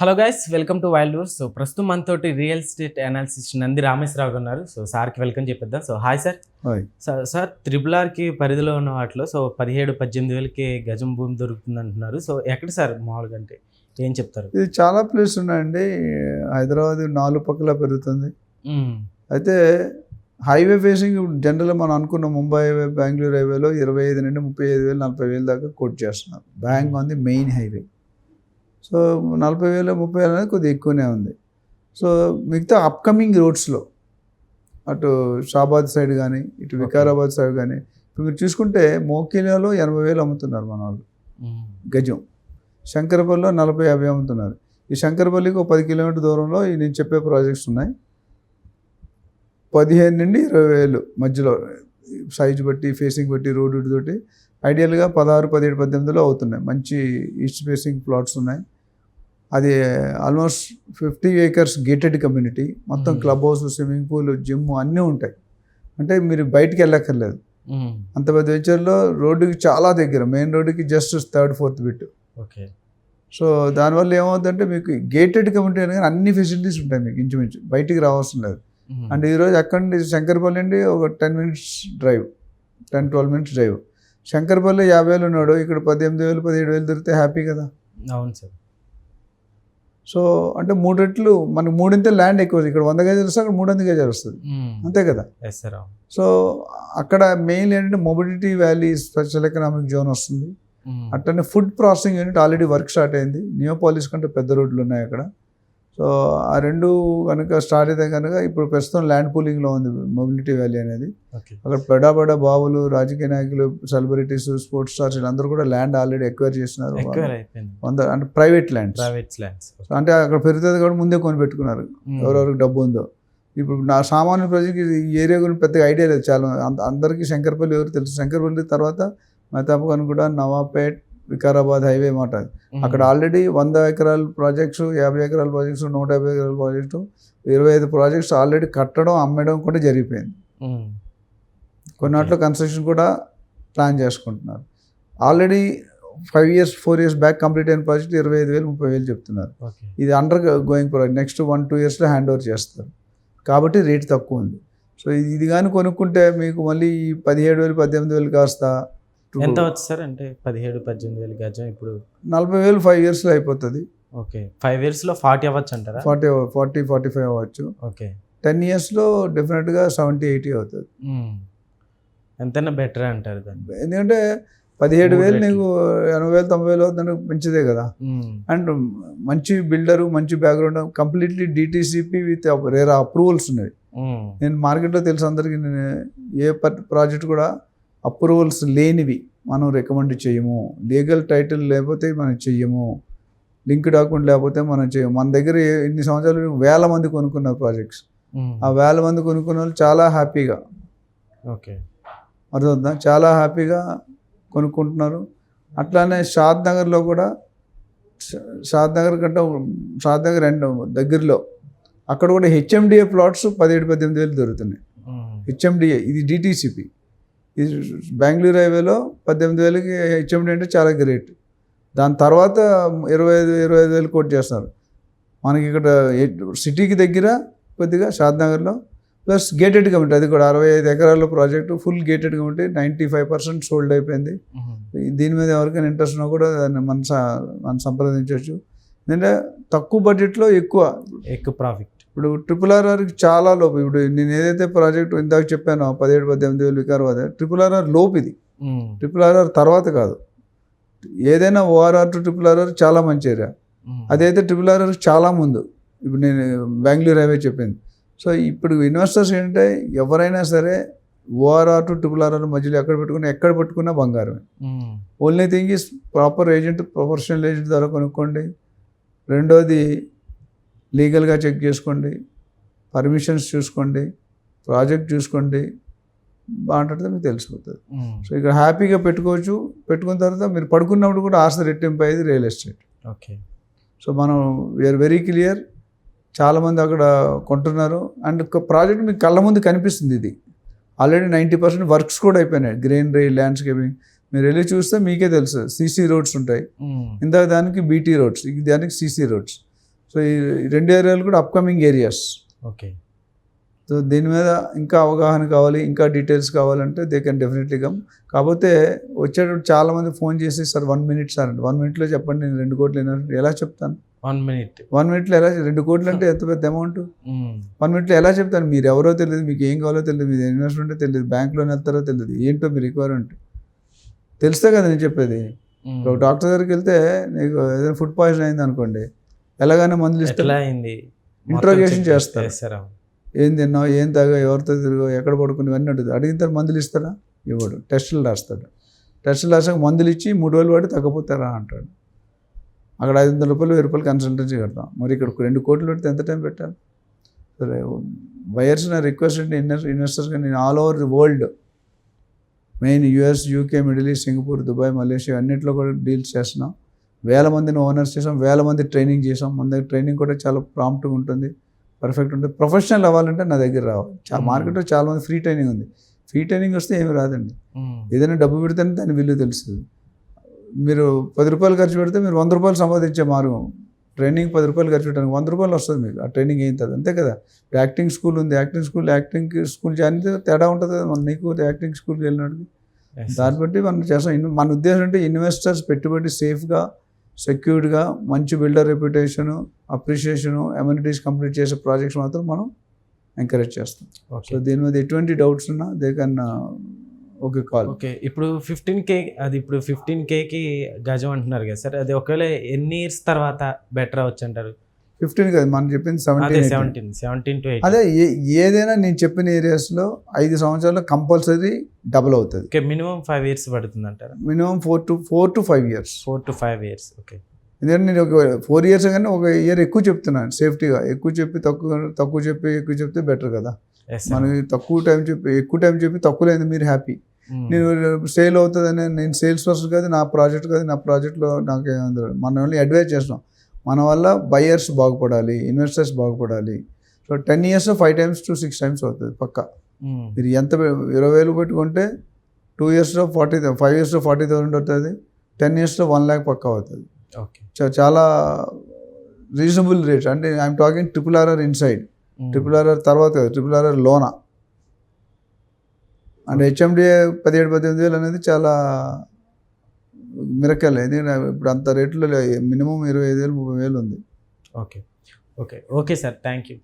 Hello guys, welcome to wild verse. So ప్రస్తుతం మనతోటి real estate analysis Nandi Rameswararao గారు ఉన్నారు. సో సార్కి వెల్కమ్ చెప్పిద్దాం. So hi sir. Hi. Sir RRRకి పరిధిలో ఉన్న వాటిలో సో 17-18 వేలకి గజం భూమి దొరుకుతుంది అంటున్నారు. సో ఎక్కడ సార్ మామూలుగా అంటే ఏం చెప్తారు? ఇది చాలా ప్లేస్ ఉన్నాయండి. హైదరాబాద్ 4 పక్కల పెరుగుతుంది. అయితే హైవే ఫేసింగ్ జనరల్గా మనం అనుకున్న ముంబై హైవే, బెంగళూరు హైవేలో 25 నుండి 35,000 40,000 దాకా కోట్ చేస్తున్నారు. Bank on the main highway. So 40,000 30,000 అనేది కొద్దిగా ఎక్కువనే ఉంది. సో మిగతా అప్కమింగ్ రోడ్స్లో అటు షాబాద్ సైడ్ కానీ ఇటు వికారాబాద్ సైడ్ కానీ ఇప్పుడు మీరు చూసుకుంటే మోకిలాలో 80,000 అమ్ముతున్నారు మన వాళ్ళు గజం. శంకరపల్లిలో 40-50 అమ్ముతున్నారు. ఈ శంకరపల్లికి ఒక 10 కిలోమీటర్ దూరంలో ఈ నేను చెప్పే ప్రాజెక్ట్స్ ఉన్నాయి. 15 నుండి 20,000 మధ్యలో సైజు బట్టి ఫేసింగ్ బట్టి రోడ్డు తోటి ఐడియల్గా 16, 17, 18లో అవుతున్నాయి. మంచి ఈస్ట్ ఫేసింగ్ ప్లాట్స్ ఉన్నాయి. అది ఆల్మోస్ట్ 50 acres గేటెడ్ కమ్యూనిటీ. మొత్తం club house, swimming pool, gym అన్నీ ఉంటాయి. అంటే మీరు బయటికి వెళ్ళక్కర్లేదు. అంత పెద్ద వెంచర్లో రోడ్డుకి చాలా దగ్గర, మెయిన్ రోడ్డుకి just 3rd, 4th bit. Okay. So దానివల్ల ఏమవుతుందంటే మీకు గేటెడ్ కమ్యూనిటీ అని అన్ని ఫెసిలిటీస్ ఉంటాయి మీకు ఇంచుమించు, బయటికి రావాల్సిన లేదు. అంటే ఈరోజు అక్కడ నుండి శంకరపల్లి నుండి ఒక 10 minutes drive, 10-12 minutes drive. Shankarpally 50,000 ఉన్నాడు, ఇక్కడ 18,000 17,000 దొరికితే హ్యాపీ కదా. అవును సార్. సో అంటే 3 రెట్లు మనకు 3 ల్యాండ్ ఎక్కువ. ఇక్కడ 100 గజాలు వస్తే అక్కడ 300 గజాలు వస్తుంది, అంతే కదా. సో అక్కడ మెయిన్ ఏంటంటే mobility valley special economic zone వస్తుంది. అట్లనే food processing unit already work start అయింది. నియోపాలిస్ కంటే పెద్ద రోడ్లు ఉన్నాయి అక్కడ. సో ఆ రెండు కనుక స్టార్ట్ అయితే కనుక ఇప్పుడు ప్రస్తుతం ల్యాండ్ పూలింగ్లో ఉంది మొబిలిటీ వ్యాలీ అనేది. అక్కడ పెడా బాబులు, రాజకీయ నాయకులు, సెలబ్రిటీస్, స్పోర్ట్స్ స్టార్స్ వీళ్ళందరూ కూడా ల్యాండ్ ఆల్రెడీ ఎక్వైర్ చేస్తున్నారు. అంటే ప్రైవేట్ ల్యాండ్స్. అంటే అక్కడ పెరుగుతుంది కూడా ముందే కొని పెట్టుకున్నారు ఎవరెవరికి డబ్బు ఉందో. ఇప్పుడు నా సామాన్య ప్రజలకి ఈ ఏరియా గురించి పెద్దగా ఐడియా లేదు. చాలా అందరికీ శంకరపల్లి ఎవరు తెలుసు. శంకరపల్లి తర్వాత మెహతాబ్గంజ్ కూడా, నవాపేట్, వికారాబాద్ హైవే మాట. అక్కడ ఆల్రెడీ 100 ఎకరాల ప్రాజెక్ట్స్, 50 ఎకరాల ప్రాజెక్ట్స్, 150 ఎకరాల ప్రాజెక్టు, 25 ప్రాజెక్ట్స్ ఆల్రెడీ కట్టడం, అమ్మడం కూడా జరిగిపోయింది. కొన్నాట్లో కన్స్ట్రక్షన్ కూడా ప్లాన్ చేసుకుంటున్నారు. Already 5 years 4 years back complete అయిన ప్రాజెక్ట్ 25,000 30,000 చెప్తున్నారు. ఇది అండర్ గోయింగ్ ప్రాజెక్ట్. నెక్స్ట్ 1-2 yearsలో హ్యాండ్ ఓవర్ చేస్తారు కాబట్టి రేట్ తక్కువ ఉంది. సో ఇది కానీ కొనుక్కుంటే మీకు మళ్ళీ 17,000 18,000 కాస్త ఎంత వచ్చు సార్? అంటే 17-18 గజం ఇప్పుడు 40,000 5 yearsలో అయిపోతుంది. ఓకే. 5 yearsలో 40 అవ్వచ్చు అంటారా? 40-45 అవ్వచ్చు. ఓకే. 10 yearsలో డెఫినెట్గా 70-80 అవుతుంది. ఎంతైనా బెటర్ అంటారు దాన్ని. ఎందుకంటే 17,000 నీకు 80,000 90,000 అవుతుంది, పెంచిదే కదా. అండ్ మంచి బిల్డరు, మంచి background, completely DTCP with rare approvals ఉన్నాయి. నేను మార్కెట్లో తెలుసు అందరికీ. నేను ఏ ప్రాజెక్ట్ కూడా అప్రూవల్స్ లేనివి మనం రికమెండ్ చేయము. లీగల్ టైటిల్ లేకపోతే మనం చెయ్యము. లింక్ డాక్యుమెంట్ లేకపోతే మనం చేయము. మన దగ్గర ఇన్ని సంవత్సరాలు 1,000 మంది కొనుక్కున్న ప్రాజెక్ట్స్. ఆ 1,000 మంది కొనుక్కున్న వాళ్ళు చాలా హ్యాపీగా, ఓకే అర్థమవుతుందా, చాలా హ్యాపీగా కొనుక్కుంటున్నారు. అట్లానే షాద్ నగర్లో కూడా, షాద్ నగర్ కంటే షాద్ నగర్ అండ్ దగ్గరలో అక్కడ కూడా HMDA ప్లాట్స్ 17-18,000 దొరుకుతున్నాయి. HMDA ఇది DTCP. ఇది బెంగళూరు హైవేలో 18,000కి HMDA అంటే చాలా గ్రేట్. దాని తర్వాత 25,000 కోట్ చేస్తున్నారు. మనకి ఇక్కడ సిటీకి దగ్గర కొద్దిగా షాద్ నగర్లో ప్లస్ గేటెడ్ కమ్యూనిటీ, అది కూడా 65 ఎకరాల project, full gated community, 95% sold అయిపోయింది. దీని మీద ఎవరికైనా ఇంట్రెస్ట్ ఉన్నా కూడా దాన్ని మనం సంప్రదించవచ్చు. ఎందుకంటే తక్కువ బడ్జెట్లో ఎక్కువ ప్రాఫిట్. ఇప్పుడు RRRకి చాలా లోపు. ఇప్పుడు నేను ఏదైతే ప్రాజెక్ట్ ఇందాక చెప్పానో 17-18,000 వికారాబాద్, RRR లోపు. ఇది RRR తర్వాత కాదు. ఏదైనా ORR to RRR చాలా మంచి ఏరియా. అదైతే RRR చాలా ముందు. ఇప్పుడు నేను బెంగళూరు హైవే చెప్పింది. సో ఇప్పుడు ఇన్వెస్టర్స్ ఏంటంటే ఎవరైనా సరే ORR to RRR మధ్యలో ఎక్కడ పెట్టుకున్నా బంగారమే. Only thing is proper agent, professional agent ద్వారా కొనుక్కోండి. రెండోది లీగల్గా చెక్ చేసుకోండి, పర్మిషన్స్ చూసుకోండి, ప్రాజెక్ట్ చూసుకోండి, బాగుంటుంది, మీకు తెలిసిపోతుంది. సో ఇక్కడ హ్యాపీగా పెట్టుకోవచ్చు. పెట్టుకున్న తర్వాత మీరు పడుకున్నప్పుడు కూడా ఆస్తి రెట్టింపు అయ్యేది రియల్ ఎస్టేట్. ఓకే. సో మనం వీఆర్ వెరీ క్లియర్. చాలామంది అక్కడ కొంటున్నారు. అండ్ ప్రాజెక్ట్ మీకు కళ్ళ ముందు కనిపిస్తుంది. ఇది ఆల్రెడీ 90% వర్క్స్ కూడా అయిపోయినాయి. గ్రీనరీ, ల్యాండ్స్కేపింగ్ మీరు వెళ్ళి చూస్తే మీకే తెలుసు. CC రోడ్స్ ఉంటాయి. ఇందాక దానికి BT రోడ్స్, దానికి CC రోడ్స్. సో ఈ 2 ఏరియాలు కూడా అప్కమింగ్ ఏరియాస్. ఓకే. సో దీని మీద ఇంకా అవగాహన కావాలి, ఇంకా డీటెయిల్స్ కావాలంటే దే కెన్ డెఫినెట్లీ కమ్. కాకపోతే వచ్చేటప్పుడు చాలామంది ఫోన్ చేసి సార్ 1 minute సార్ అంటే 1 minute చెప్పండి నేను 2 కోట్లు ఎలా చెప్తాను? 1 minute. 1 minute ఎలా 2 కోట్లు అంటే ఎంత పెద్ద అమౌంట్? 1 minute ఎలా చెప్తాను? మీరు ఎవరో తెలియదు, మీకు ఏం కావాలో తెలియదు, మీ ఇన్వెస్ట్మెంట్ తెలియదు, బ్యాంక్లోనే వెళ్తారో తెలియదు, ఏంటో మీ రిక్వైర్మెంట్ తెలిస్తే కదా నేను చెప్పేది. ఒక డాక్టర్ దగ్గరికి వెళ్తే నీకు ఏదైనా ఫుడ్ పాయిజన్ అయింది అనుకోండి, ఎలాగైనా మందులు ఇస్తారు, ఇంట్రోగేషన్ చేస్తారు, ఏం తిన్నావు, ఏం తాగా, ఎవరితో తిరిగావు, ఎక్కడ పడుకుని ఇవన్నీ ఉంటుంది. అడిగిన తర్వాత మందులు ఇస్తారా? ఇవ్వడు. టెస్టులు రాస్తాడు. టెస్టులు రాసాక మందులు ఇచ్చి 3 రోజులు పాటు తగ్గపోతారా అంటాడు. అక్కడ 500 రూపాయలు 1000 రూపాయలు కన్సల్టెన్సీ కడతాం. మరి ఇక్కడ 2 కోట్లు పెడితే ఎంత టైం పెట్టాలి? సరే, బయర్స్ నా రిక్వెస్ట్ అంటే ఇన్వెస్టర్స్ నేను all over the world, main US, UK, middle east, Singapore, Dubai, Malaysia అన్నింటిలో కూడా డీల్స్ చేస్తున్నాం. 1000 మందిని ఓనర్స్ చేసాం, 1000 మంది ట్రైనింగ్ చేసాం. మన దగ్గర ట్రైనింగ్ కూడా చాలా ప్రాంప్ట్గా ఉంటుంది, పర్ఫెక్ట్ ఉంటుంది. ప్రొఫెషనల్ అవ్వాలంటే నా దగ్గర రావాలి. మార్కెట్లో చాలామంది ఫ్రీ ట్రైనింగ్ ఉంది. ఫ్రీ ట్రైనింగ్ వస్తే ఏమి రాదండి. ఏదైనా డబ్బు పెడితేనే దాని విలువ తెలుస్తుంది. మీరు 10 రూపాయలు ఖర్చు పెడితే మీరు 100 రూపాయలు సంపాదించే మార్గం. ట్రైనింగ్ 10 రూపాయలు ఖర్చు పెట్టడానికి 100 రూపాయలు వస్తుంది మీకు. ఆ ట్రైనింగ్ అయిన తర్వాత అంతే కదా. యాక్టింగ్ స్కూల్ ఉంది, యాక్టింగ్ స్కూల్ జాయిన్ అయితే తేడా ఉంటుంది కదా. మన నీకు యాక్టింగ్ స్కూల్కి వెళ్ళినట్టు దాన్ని బట్టి మనం చేస్తాం. మన ఉద్దేశం అంటే ఇన్వెస్టర్స్ పెట్టుబడి సేఫ్గా, సెక్యూర్డ్గా, మంచి builder reputation, appreciation, amenities complete చేసే ప్రాజెక్ట్స్ మాత్రం మనం ఎంకరేజ్ చేస్తాం. సో దీని మీద ఎటువంటి డౌట్స్ ఉన్నా they can okay call. Okay. ఇప్పుడు 15K, అది ఇప్పుడు 15Kకి గజం అంటున్నారు కదా సార్, అది ఒకవేళ ఎన్ని ఇయర్స్ తర్వాత బెటర్ అవ్వచ్చు అంటారు? 15 కదా మనం చెప్పింది, 17 to 18. అదే ఏదైనా నేను చెప్పిన ఏరియాస్లో 5 సంవత్సరాల్లో కంపల్సరీ డబుల్ అవుతుంది. ఓకే. మినిమం 5 years పడుతుంది అంటారా? Minimum 4 to 5 years. 4 to 5 years. Okay. ఎందుకంటే నేను ఒక 4 years కానీ ఒక ఇయర్ ఎక్కువ చెప్తున్నాను సేఫ్టీగా. ఎక్కువ చెప్పి తక్కువ చెప్పి ఎక్కువ చెప్తే బెటర్ కదా. మనకి తక్కువ టైం చెప్పి ఎక్కువ టైం చెప్పి తక్కువ లేదు మీరు హ్యాపీ. నేను సేల్ అవుతుందని నేను సేల్స్ పర్సన్ కాదు, నా ప్రాజెక్ట్ కాదు, నా ప్రాజెక్ట్లో నాకు మనం ఓన్లీ అడ్వైజ్ చేస్తున్నాం. మన వల్ల బయర్స్ బాగుపడాలి, ఇన్వెస్టర్స్ బాగుపడాలి. So 10 years 5 times to 6 times అవుతుంది పక్కా. మీరు ఎంత 20,000 పెట్టుకుంటే 2 years 5 years 40,000 అవుతుంది. 10 years 1 lakh పక్కా అవుతుంది. ఓకే. చాలా రీజనబుల్ రేట్. అంటే I'm talking RRR inside, RRR తర్వాత RRR లోనా. అంటే HMDA 17,000 అనేది చాలా మిరకల్. ఎందుకంటే ఇప్పుడు అంత రేట్లో మినిమం 25,000 30,000 ఉంది. Okay. Okay. Okay sir, thank you.